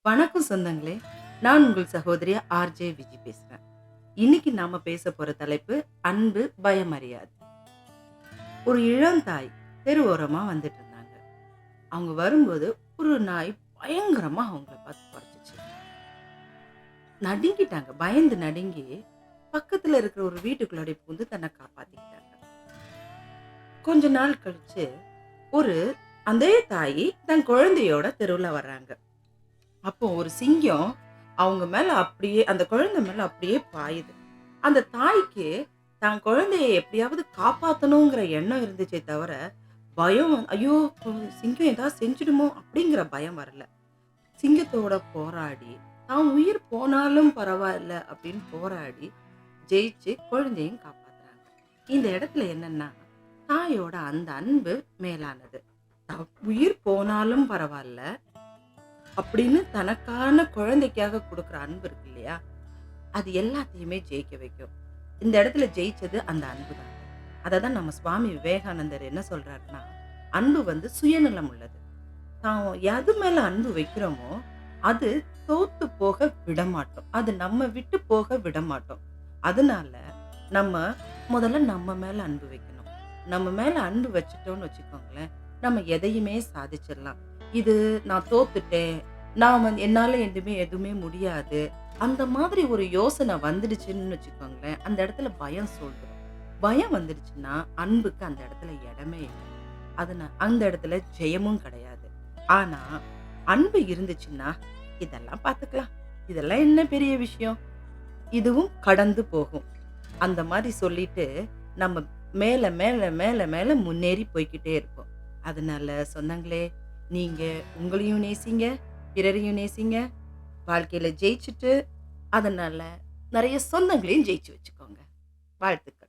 வணக்கம் சொந்தங்களே. நான் உங்கள் சகோதரி ஆர்ஜே விஜி பேசுறேன். இன்னைக்கு நாம பேச போற தலைப்பு அன்பு, பயமறியாது. ஒரு இளந்தாய் தெரு ஓரமா வந்துட்டு இருந்தாங்க. அவங்க வரும்போது ஒரு நாய் பயங்கரமா அவங்கள பார்த்து குறைச்சிச்சு. நடுங்கிட்டாங்க. பயந்து நடுங்கி பக்கத்துல இருக்கிற ஒரு வீட்டுக்குள்ளாடி புகுந்து தன்னை காப்பாத்திக்கிட்டாங்க. கொஞ்ச நாள் கழிச்சு ஒரு அதே தாய் தன் குழந்தையோட தெருவுல வர்றாங்க. அப்போ ஒரு சிங்கம் அவங்க மேல அப்படியே அந்த குழந்தை மேல அப்படியே பாயுது. அந்த தாய்க்கு தான் குழந்தைய எப்படியாவது காப்பாத்தணுங்கிற எண்ணம் இருந்துச்சே தவிர, பயம் ஐயோ! சிங்கம் ஏதாவது செஞ்சுடுமோ அப்படிங்கிற பயம் வரல. சிங்கத்தோட போராடி, தான் உயிர் போனாலும் பரவாயில்ல அப்படின்னு போராடி, ஜெயிச்சு குழந்தையும் காப்பாத்துறாங்க. இந்த இடத்துல என்னன்னா, தாயோட அந்த அன்பு மேலானது. தான் உயிர் போனாலும் பரவால்ல அப்படின்னு தனக்கான குழந்தைக்காக குடுக்குற அன்பு இருக்கு இல்லையா? அது எல்லாத்தையுமே ஜெயிக்க வைக்கும். இந்த இடத்துல ஜெயிச்சது அந்த அன்பு தான். அததான் நம்ம சுவாமி விவேகானந்தர் என்ன சொல்றாருன்னா, அன்பு வந்து சுயநலம் உள்ளது. தான் எது மேல அன்பு வைக்கிறோமோ, அது தோத்து போக விடமாட்டோம். அது நம்ம விட்டு போக விடமாட்டோம். அதனால நம்ம முதல்ல நம்ம மேல அன்பு வைக்கணும். நம்ம மேல அன்பு வச்சுட்டோம்னு வச்சுக்கோங்களேன், நம்ம எதையுமே சாதிச்சிடலாம். இது நான் தோத்துட்டேன். நான் வந்து என்னால எதுவுமே முடியாது. அந்த மாதிரி ஒரு யோசனை வந்துடுச்சுன்னு வச்சுக்கோங்களேன், அந்த இடத்துல பயம் சூழ்ந்துரும். பயம் வந்துடுச்சுன்னா, அன்புக்கு அந்த இடத்துல இடமே இல்ல. அந்த இடத்துல ஜெயமும் கிடையாது. ஆனா, அன்பு இருந்துச்சுன்னா, இதெல்லாம் பார்த்துக்கலாம். இதெல்லாம் என்ன பெரிய விஷயம்? இதுவும் கடந்து போகும். அந்த மாரி சொல்லிட்டு, நம்ம மேல, மேல, மேல, மேல முன்னேறி போய்க்கிட்டே இருப்போம். அதனால சொந்தங்களே, நீங்க உங்களையும் நேசிங்க, பிறரையும் நேசிங்க. வாழ்க்கையில ஜெயிச்சுட்டு, அதனால நெறைய சொந்தங்களையும் ஜெயிச்சு வச்சுக்கோங்க. வாழ்த்துக்கள்.